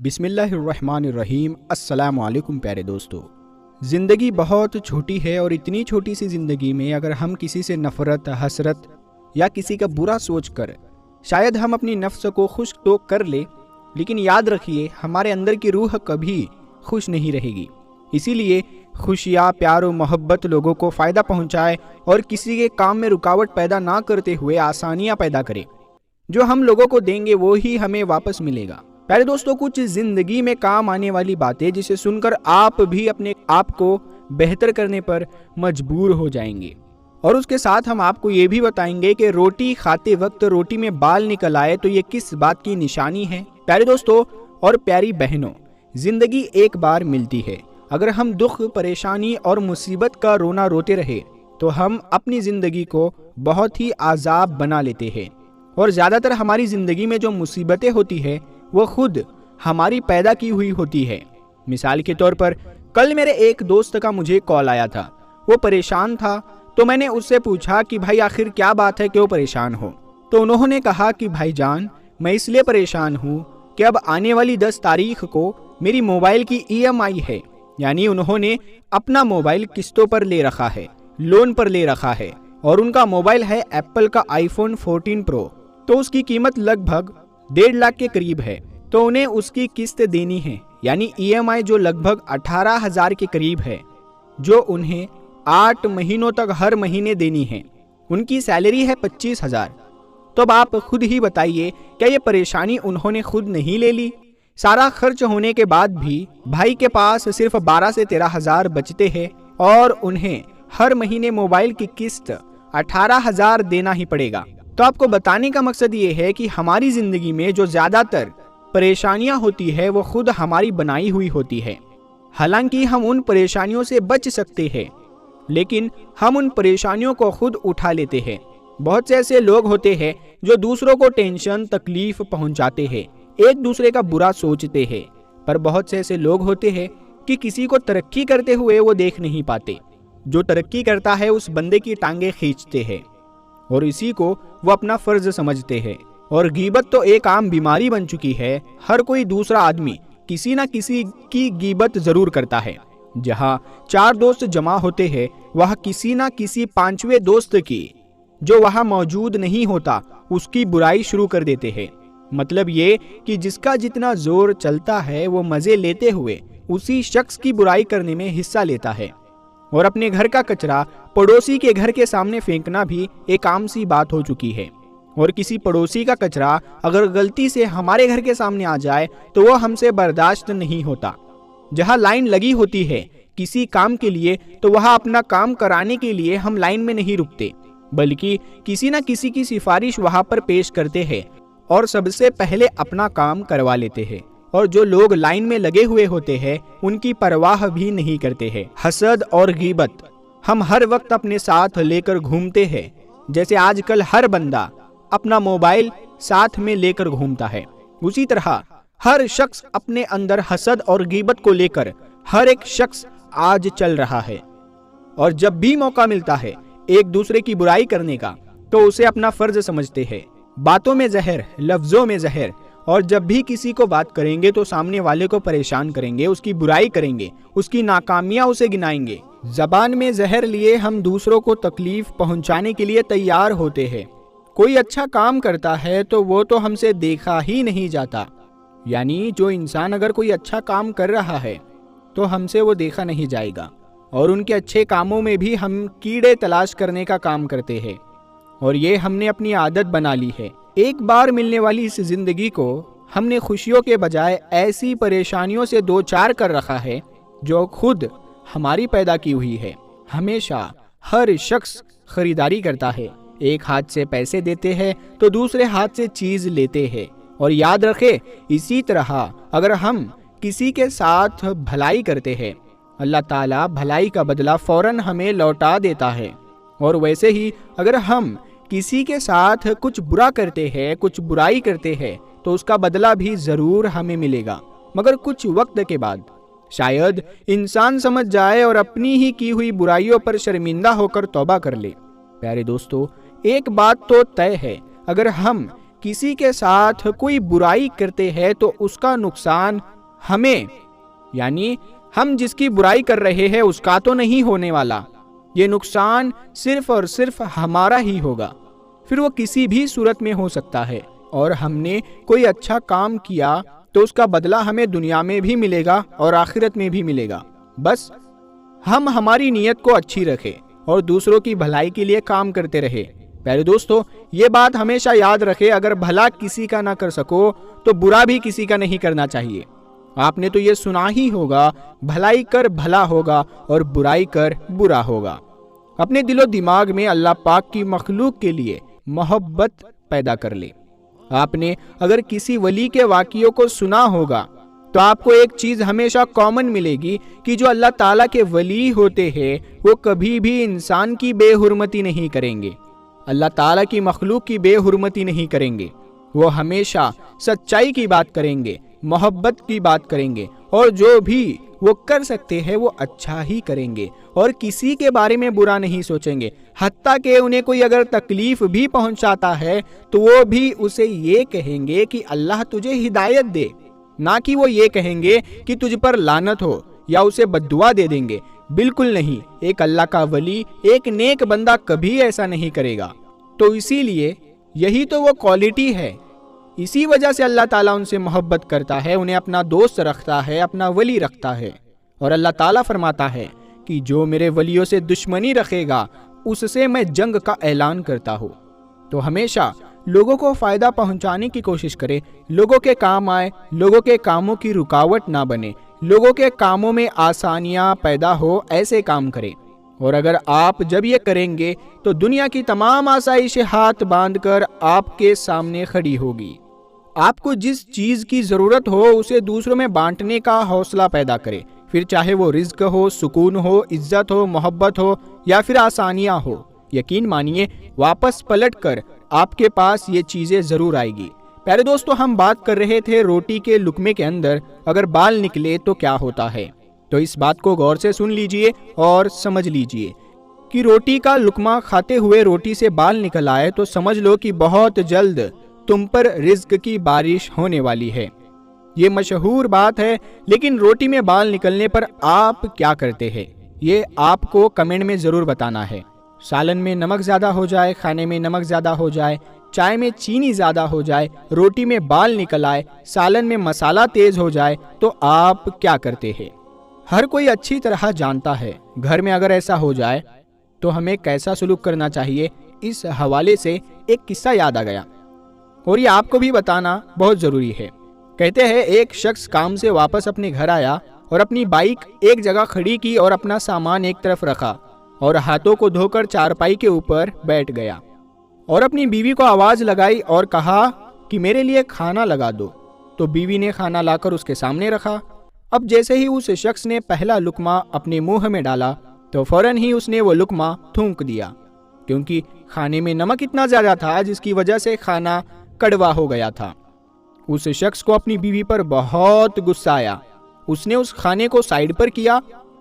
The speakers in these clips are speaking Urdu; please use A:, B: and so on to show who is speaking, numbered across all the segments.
A: بسم اللہ الرحمن الرحیم۔ السلام علیکم پیارے دوستو۔ زندگی بہت چھوٹی ہے اور اتنی چھوٹی سی زندگی میں اگر ہم کسی سے نفرت، حسرت یا کسی کا برا سوچ کر شاید ہم اپنی نفس کو خوش تو کر لے، لیکن یاد رکھیے ہمارے اندر کی روح کبھی خوش نہیں رہے گی۔ اسی لیے خوشیاں، پیار و محبت لوگوں کو فائدہ پہنچائے اور کسی کے کام میں رکاوٹ پیدا نہ کرتے ہوئے آسانیاں پیدا کرے۔ جو ہم لوگوں کو دیں گے وہی ہمیں واپس ملے گا۔ پیارے دوستو، کچھ زندگی میں کام آنے والی باتیں جسے سن کر آپ بھی اپنے آپ کو بہتر کرنے پر مجبور ہو جائیں گے، اور اس کے ساتھ ہم آپ کو یہ بھی بتائیں گے کہ روٹی کھاتے وقت روٹی میں بال نکل آئے تو یہ کس بات کی نشانی ہے۔ پیارے دوستو اور پیاری بہنوں، زندگی ایک بار ملتی ہے۔ اگر ہم دکھ، پریشانی اور مصیبت کا رونا روتے رہے تو ہم اپنی زندگی کو بہت ہی عذاب بنا لیتے ہیں، اور زیادہ تر ہماری زندگی میں جو مصیبتیں ہوتی ہیں وہ خود ہماری پیدا کی ہوئی ہوتی ہے۔ مثال کے طور پر کل میرے ایک دوست کا مجھے کال آیا تھا، وہ پریشان تھا، تو میں نے اس سے پوچھا کہ بھائی آخر کیا بات ہے، کیوں پریشان ہو؟ تو انہوں نے کہا کہ بھائی جان، میں اس لیے پریشان ہوں کہ اب آنے والی 10 تاریخ کو میری موبائل کی EMI ہے، یعنی انہوں نے اپنا موبائل قسطوں پر لے رکھا ہے، لون پر لے رکھا ہے، اور ان کا موبائل ہے ایپل کا iPhone 14 Pro، تو اس کی قیمت لگ بھگ 1.5 لاکھ کے قریب ہے، تو انہیں اس کی قسط دینی ہے، یعنی EMI جو لگ بھگ 18,000 کے قریب ہے، جو انہیں 8 مہینوں تک ہر مہینے دینی ہے۔ ان کی سیلری ہے 25,000۔ تو اب آپ خود ہی بتائیے، کیا یہ پریشانی انہوں نے خود نہیں لے لی؟ سارا خرچ ہونے کے بعد بھی بھائی کے پاس صرف 12 سے 13,000 بچتے ہیں، اور انہیں ہر مہینے موبائل کی قسط 18,000 دینا ہی پڑے گا۔ تو آپ کو بتانے کا مقصد یہ ہے کہ ہماری زندگی میں جو زیادہ تر پریشانیاں ہوتی ہے وہ خود ہماری بنائی ہوئی ہوتی ہے۔ حالانکہ ہم ان پریشانیوں سے بچ سکتے ہیں، لیکن ہم ان پریشانیوں کو خود اٹھا لیتے ہیں۔ بہت سے ایسے لوگ ہوتے ہیں جو دوسروں کو ٹینشن، تکلیف پہنچاتے ہیں، ایک دوسرے کا برا سوچتے ہیں، پر بہت سے ایسے لوگ ہوتے ہیں کہ کسی کو ترقی کرتے ہوئے وہ دیکھ نہیں پاتے۔ جو ترقی کرتا ہے اس بندے کی ٹانگیں کھینچتے ہیں، اور اسی کو وہ اپنا فرض سمجھتے ہیں۔ اور غیبت تو ایک عام بیماری بن چکی ہے، ہر کوئی دوسرا آدمی کسی نہ کسی کی غیبت ضرور کرتا ہے۔ جہاں 4 دوست جمع ہوتے ہیں وہاں کسی نہ کسی 5ویں دوست کی، جو وہاں موجود نہیں ہوتا، اس کی برائی شروع کر دیتے ہیں۔ مطلب یہ کہ جس کا جتنا زور چلتا ہے وہ مزے لیتے ہوئے اسی شخص کی برائی کرنے میں حصہ لیتا ہے۔ اور اپنے گھر کا کچرا پڑوسی کے گھر کے سامنے پھینکنا بھی ایک عام سی بات ہو چکی ہے، اور کسی پڑوسی کا کچرا اگر غلطی سے ہمارے گھر کے سامنے آ جائے تو وہ ہم سے برداشت نہیں ہوتا۔ جہاں لائن لگی ہوتی ہے کسی کام کے لیے تو وہاں اپنا کام کرانے کے لیے ہم لائن میں نہیں رکتے، بلکہ کسی نہ کسی کی سفارش وہاں پر پیش کرتے ہیں اور سب سے پہلے اپنا کام کروا لیتے ہیں، اور جو لوگ لائن میں لگے ہوئے ہوتے ہیں ان کی پرواہ بھی نہیں کرتے ہیں۔ حسد اور غیبت ہم ہر وقت اپنے ساتھ لے کر گھومتے ہیں، جیسے آج کل ہر بندہ اپنا موبائل ساتھ میں لے کر گھومتا ہے، اسی طرح ہر شخص اپنے اندر حسد اور غیبت کو لے کر ہر ایک شخص آج چل رہا ہے، اور جب بھی موقع ملتا ہے ایک دوسرے کی برائی کرنے کا تو اسے اپنا فرض سمجھتے ہیں۔ باتوں میں زہر، لفظوں میں زہر، اور جب بھی کسی کو بات کریں گے تو سامنے والے کو پریشان کریں گے، اس کی برائی کریں گے، اس کی ناکامیاں اسے گنائیں گے۔ زبان میں زہر لیے ہم دوسروں کو تکلیف پہنچانے کے لیے تیار ہوتے ہیں۔ کوئی اچھا کام کرتا ہے تو وہ تو ہم سے دیکھا ہی نہیں جاتا، یعنی جو انسان اگر کوئی اچھا کام کر رہا ہے تو ہم سے وہ دیکھا نہیں جائے گا، اور ان کے اچھے کاموں میں بھی ہم کیڑے تلاش کرنے کا کام کرتے ہیں، اور یہ ہم نے اپنی عادت بنا لی ہے۔ ایک بار ملنے والی اس زندگی کو ہم نے خوشیوں کے بجائے ایسی پریشانیوں سے دوچار کر رکھا ہے جو خود ہماری پیدا کی ہوئی ہے۔ ہمیشہ ہر شخص خریداری کرتا ہے، ایک ہاتھ سے پیسے دیتے ہیں تو دوسرے ہاتھ سے چیز لیتے ہیں، اور یاد رکھے اسی طرح اگر ہم کسی کے ساتھ بھلائی کرتے ہیں اللہ تعالیٰ بھلائی کا بدلہ فوراً ہمیں لوٹا دیتا ہے، اور ویسے ہی اگر ہم کسی کے ساتھ کچھ برا کرتے ہیں، کچھ برائی کرتے ہیں تو اس کا بدلہ بھی ضرور ہمیں ملے گا، مگر کچھ وقت کے بعد شاید انسان سمجھ جائے اور اپنی ہی کی ہوئی برائیوں پر شرمندہ ہو کر توبہ کر لے۔ پیارے دوستو، ایک بات تو طے ہے، اگر ہم کسی کے ساتھ کوئی برائی کرتے ہیں تو اس کا نقصان ہمیں یعنی ہم جس کی برائی کر رہے ہیں اس کا تو نہیں ہونے والا، یہ نقصان صرف اور صرف ہمارا ہی ہوگا، پھر وہ کسی بھی صورت میں ہو سکتا ہے۔ اور ہم نے کوئی اچھا کام کیا تو اس کا بدلہ ہمیں دنیا میں بھی ملے گا اور آخرت میں بھی ملے گا، بس ہم ہماری نیت کو اچھی رکھیں اور دوسروں کی بھلائی کے لیے کام کرتے رہے۔ پیارے دوستو، یہ بات ہمیشہ یاد رکھے، اگر بھلا کسی کا نہ کر سکو تو برا بھی کسی کا نہیں کرنا چاہیے۔ آپ نے تو یہ سنا ہی ہوگا، بھلائی کر بھلا ہوگا اور برائی کر برا ہوگا۔ اپنے دل و دماغ میں اللہ پاک کی مخلوق کے لیے محبت پیدا کر لے۔ آپ نے اگر کسی ولی کے واقعوں کو سنا ہوگا تو آپ کو ایک چیز ہمیشہ کامن ملے گی کہ جو اللہ تعالیٰ کے ولی ہوتے ہیں وہ کبھی بھی انسان کی بے حرمتی نہیں کریں گے، اللہ تعالیٰ کی مخلوق کی بے حرمتی نہیں کریں گے، وہ ہمیشہ سچائی کی بات کریں گے، محبت کی بات کریں گے، اور جو بھی وہ کر سکتے ہیں وہ اچھا ہی کریں گے اور کسی کے بارے میں برا نہیں سوچیں گے۔ حتیٰ کہ انہیں کوئی اگر تکلیف بھی پہنچاتا ہے تو وہ بھی اسے یہ کہیں گے کہ اللہ تجھے ہدایت دے، نہ کہ وہ یہ کہیں گے کہ تجھ پر لعنت ہو یا اسے بددعا دے دیں گے۔ بالکل نہیں، ایک اللہ کا ولی، ایک نیک بندہ کبھی ایسا نہیں کرے گا۔ تو اسی لیے یہی تو وہ کوالٹی ہے، اسی وجہ سے اللہ تعالیٰ ان سے محبت کرتا ہے، انہیں اپنا دوست رکھتا ہے، اپنا ولی رکھتا ہے۔ اور اللہ تعالیٰ فرماتا ہے کہ جو میرے ولیوں سے دشمنی رکھے گا اس سے میں جنگ کا اعلان کرتا ہوں۔ تو ہمیشہ لوگوں کو فائدہ پہنچانے کی کوشش کرے، لوگوں کے کام آئے، لوگوں کے کاموں کی رکاوٹ نہ بنے، لوگوں کے کاموں میں آسانیاں پیدا ہو، ایسے کام کرے۔ اور اگر آپ جب یہ کریں گے تو دنیا کی تمام آسائشیں ہاتھ باندھ کر آپ کے سامنے کھڑی ہوگی۔ آپ کو جس چیز کی ضرورت ہو اسے دوسروں میں بانٹنے کا حوصلہ پیدا کرے، پھر چاہے وہ رزق ہو، سکون ہو، عزت ہو، محبت ہو یا پھر آسانیاں ہو، یقین مانیے واپس پلٹ کر آپ کے پاس یہ چیزیں ضرور آئے گی۔ پیارے دوستو، ہم بات کر رہے تھے روٹی کے لقمے کے اندر اگر بال نکلے تو کیا ہوتا ہے، تو اس بات کو غور سے سن لیجئے اور سمجھ لیجئے کہ روٹی کا لقمہ کھاتے ہوئے روٹی سے بال نکل آئے تو سمجھ لو کہ بہت جلد تم پر رزق کی بارش ہونے والی ہے۔ یہ مشہور بات ہے، لیکن روٹی میں بال نکلنے پر آپ کیا کرتے ہیں یہ آپ کو کمنٹ میں ضرور بتانا ہے۔ سالن میں نمک زیادہ ہو جائے، کھانے میں نمک زیادہ ہو جائے، چائے میں چینی زیادہ ہو جائے، روٹی میں بال نکل آئے، سالن میں مسالہ تیز ہو جائے تو آپ کیا کرتے ہیں؟ ہر کوئی اچھی طرح جانتا ہے گھر میں اگر ایسا ہو جائے تو ہمیں کیسا سلوک کرنا چاہیے۔ اس حوالے سے ایک قصہ یاد آ گیا اور یہ آپ کو بھی بتانا بہت ضروری ہے۔ کہتے ہیں ایک شخص کام سے واپس اپنے گھر آیا اور اپنی بائک ایک جگہ کھڑی کی اور اپنا سامان ایک طرف رکھا اور ہاتھوں کو دھو کر چارپائی کے اوپر بیٹھ گیا اور اپنی بیوی کو آواز لگائی اور کہا کہ میرے لیے کھانا لگا دو۔ تو بیوی نے کھانا لا کر اس کے سامنے رکھا۔ اب جیسے ہی اس شخص نے پہلا لقمہ اپنے منہ میں ڈالا تو فوراً ہی اس نے وہ لقمہ تھونک دیا، کیونکہ کھانے میں نمک اتنا زیادہ تھا جس کی وجہ سے کھانا کڑوا ہو گیا تھا۔ اس شخص کو اپنی بیوی پر بہت غصہ آیا۔ اس نے اس کھانے کو سائیڈ پر کیا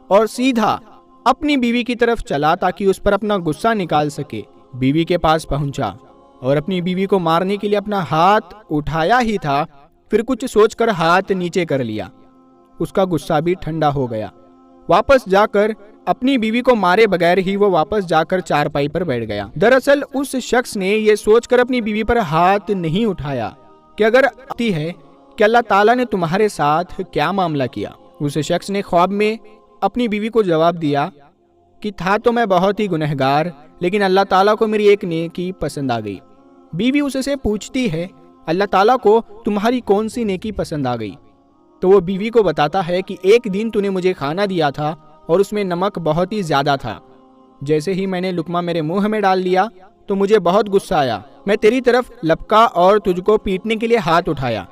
A: اور سیدھا اپنی بیوی کی طرف چلا تاکہ اس پر اپنا غصہ نکال سکے۔ بیوی کے پاس پہنچا اور اپنی بیوی کو مارنے کے لیے اپنا ہاتھ اٹھایا ہی تھا، پھر کچھ سوچ کر ہاتھ نیچے کر لیا۔ اس کا غصہ بھی ٹھنڈا ہو گیا۔ واپس جا کر اپنی بیوی کو مارے بغیر ہی وہ واپس جا کر چارپائی پر بیٹھ گیا۔ دراصل اس شخص نے یہ سوچ کر اپنی بیوی پر ہاتھ نہیں اٹھایا کہ اگر آتی ہے کہ اللہ تعالیٰ نے تمہارے ساتھ کیا معاملہ کیا۔ اس شخص نے خواب میں اپنی بیوی کو جواب دیا کہ تھا تو میں بہت ہی گنہگار، لیکن اللہ تعالیٰ کو میری ایک نیکی پسند آ گئی۔ بیوی اس سے پوچھتی ہے اللہ تعالیٰ کو تمہاری کون سی نیکی پسند آ گئی؟ تو وہ بیوی کو بتاتا ہے کہ ایک دن تو نے مجھے کھانا دیا تھا اور اس میں نمک بہت ہی زیادہ تھا۔ جیسے ہی میں نے لقمہ میرے منہ میں ڈال لیا تو مجھے بہت غصہ آیا، میں تیری طرف لپکا اور تجھ کو پیٹنے کے لیے ہاتھ اٹھایا،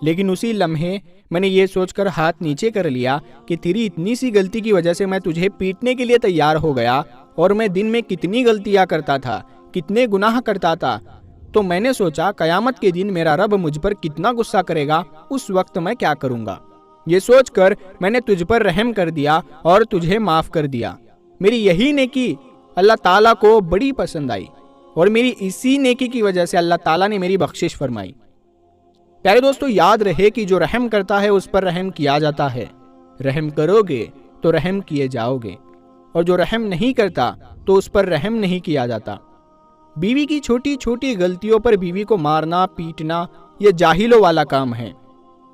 A: لیکن اسی لمحے میں نے یہ سوچ کر ہاتھ نیچے کر لیا کہ تیری اتنی سی غلطی کی وجہ سے میں تجھے پیٹنے کے لیے تیار ہو گیا، اور میں دن میں کتنی غلطیاں کرتا تھا، کتنے گناہ کرتا تھا، تو میں نے سوچا قیامت کے دن میرا رب مجھ پر کتنا غصہ کرے گا، اس وقت میں کیا کروں گا۔ یہ سوچ کر میں نے تجھ پر رحم کر دیا اور تجھے معاف کر دیا۔ میری یہی نیکی اللہ تعالیٰ کو بڑی پسند آئی اور میری اسی نیکی کی وجہ سے اللہ تعالیٰ نے میری بخشش فرمائی۔ پیارے دوستو، یاد رہے کہ جو رحم کرتا ہے اس پر رحم کیا جاتا ہے، رحم کرو گے تو رحم کیے جاؤ گے، اور جو رحم نہیں کرتا تو اس پر رحم نہیں کیا جاتا۔ بیوی کی چھوٹی چھوٹی غلطیوں پر بیوی کو مارنا پیٹنا یہ جاہلوں والا کام ہے۔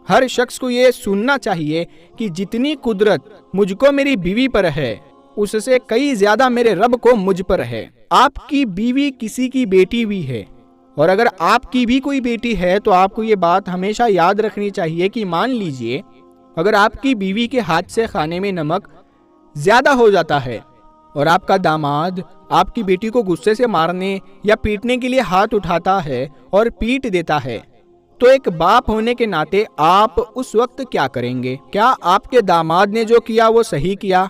A: ہر شخص کو یہ سننا چاہیے کہ جتنی قدرت مجھ کو میری بیوی پر ہے اس سے کئی زیادہ میرے رب کو مجھ پر ہے۔ آپ کی بیوی کسی کی بیٹی بھی ہے، اور اگر آپ کی بھی کوئی بیٹی ہے تو آپ کو یہ بات ہمیشہ یاد رکھنی چاہیے کہ مان لیجئے اگر آپ کی بیوی کے ہاتھ سے کھانے میں نمک زیادہ ہو جاتا ہے اور آپ کا داماد آپ کی بیٹی کو غصے سے مارنے یا پیٹنے کے لیے ہاتھ اٹھاتا ہے اور پیٹ دیتا ہے، تو ایک باپ ہونے کے ناطے آپ اس وقت کیا کریں گے؟ کیا آپ کے داماد نے جو کیا وہ صحیح کیا؟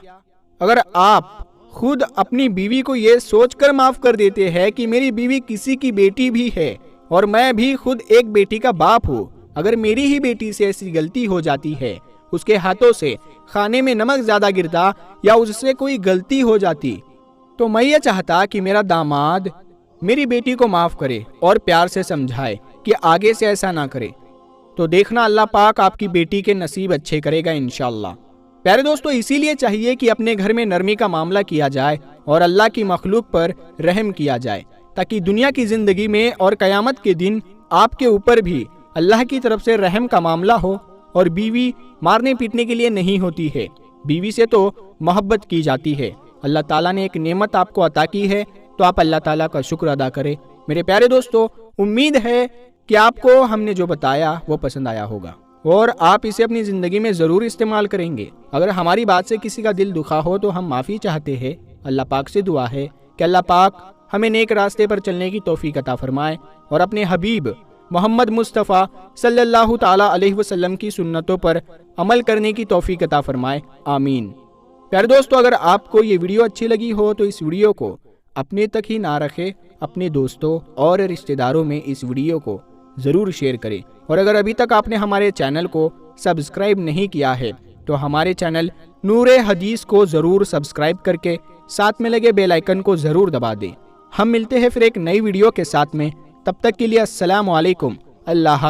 A: اگر آپ خود اپنی بیوی کو یہ سوچ کر معاف کر دیتے ہیں کہ میری بیوی کسی کی بیٹی بھی ہے اور میں بھی خود ایک بیٹی کا باپ ہوں، اگر میری ہی بیٹی سے ایسی غلطی ہو جاتی ہے، اس کے ہاتھوں سے کھانے میں نمک زیادہ گرتا یا اس سے کوئی غلطی ہو جاتی، تو میں یہ چاہتا کہ میرا داماد میری بیٹی کو معاف کرے اور پیار سے سمجھائے کہ آگے سے ایسا نہ کرے، تو دیکھنا اللہ پاک آپ کی بیٹی کے نصیب اچھے کرے گا انشاءاللہ۔ پیارے دوستو، اسی لیے چاہیے کہ اپنے گھر میں نرمی کا معاملہ کیا جائے اور اللہ کی مخلوق پر رحم کیا جائے، تاکہ دنیا کی زندگی میں اور قیامت کے دن آپ کے اوپر بھی اللہ کی طرف سے رحم کا معاملہ ہو۔ اور بیوی مارنے پیٹنے کے لیے نہیں ہوتی ہے، بیوی سے تو محبت کی جاتی ہے۔ اللہ تعالیٰ نے ایک نعمت آپ کو عطا کی ہے تو آپ اللہ تعالیٰ کا شکر ادا کریں۔ میرے پیارے دوستو، امید ہے کہ آپ کو ہم نے جو بتایا وہ پسند آیا ہوگا اور آپ اسے اپنی زندگی میں ضرور استعمال کریں گے۔ اگر ہماری بات سے کسی کا دل دکھا ہو تو ہم معافی چاہتے ہیں۔ اللہ پاک سے دعا ہے کہ اللہ پاک ہمیں نیک راستے پر چلنے کی توفیق عطا فرمائے اور اپنے حبیب محمد مصطفیٰ صلی اللہ تعالی علیہ وسلم کی سنتوں پر عمل کرنے کی توفیق عطا فرمائے، آمین۔ پیارے دوستو، اگر آپ کو یہ ویڈیو اچھی لگی ہو تو اس ویڈیو کو اپنے تک ہی نہ رکھے، اپنے دوستوں اور رشتہ داروں میں اس ویڈیو کو ضرور شیئر کریں، اور اگر ابھی تک آپ نے ہمارے چینل کو سبسکرائب نہیں کیا ہے تو ہمارے چینل نور حدیث کو ضرور سبسکرائب کر کے ساتھ میں لگے بیل آئیکن کو ضرور دبا دیں۔ ہم ملتے ہیں پھر ایک نئی ویڈیو کے ساتھ میں، تب تک کے لیے السلام علیکم، اللہ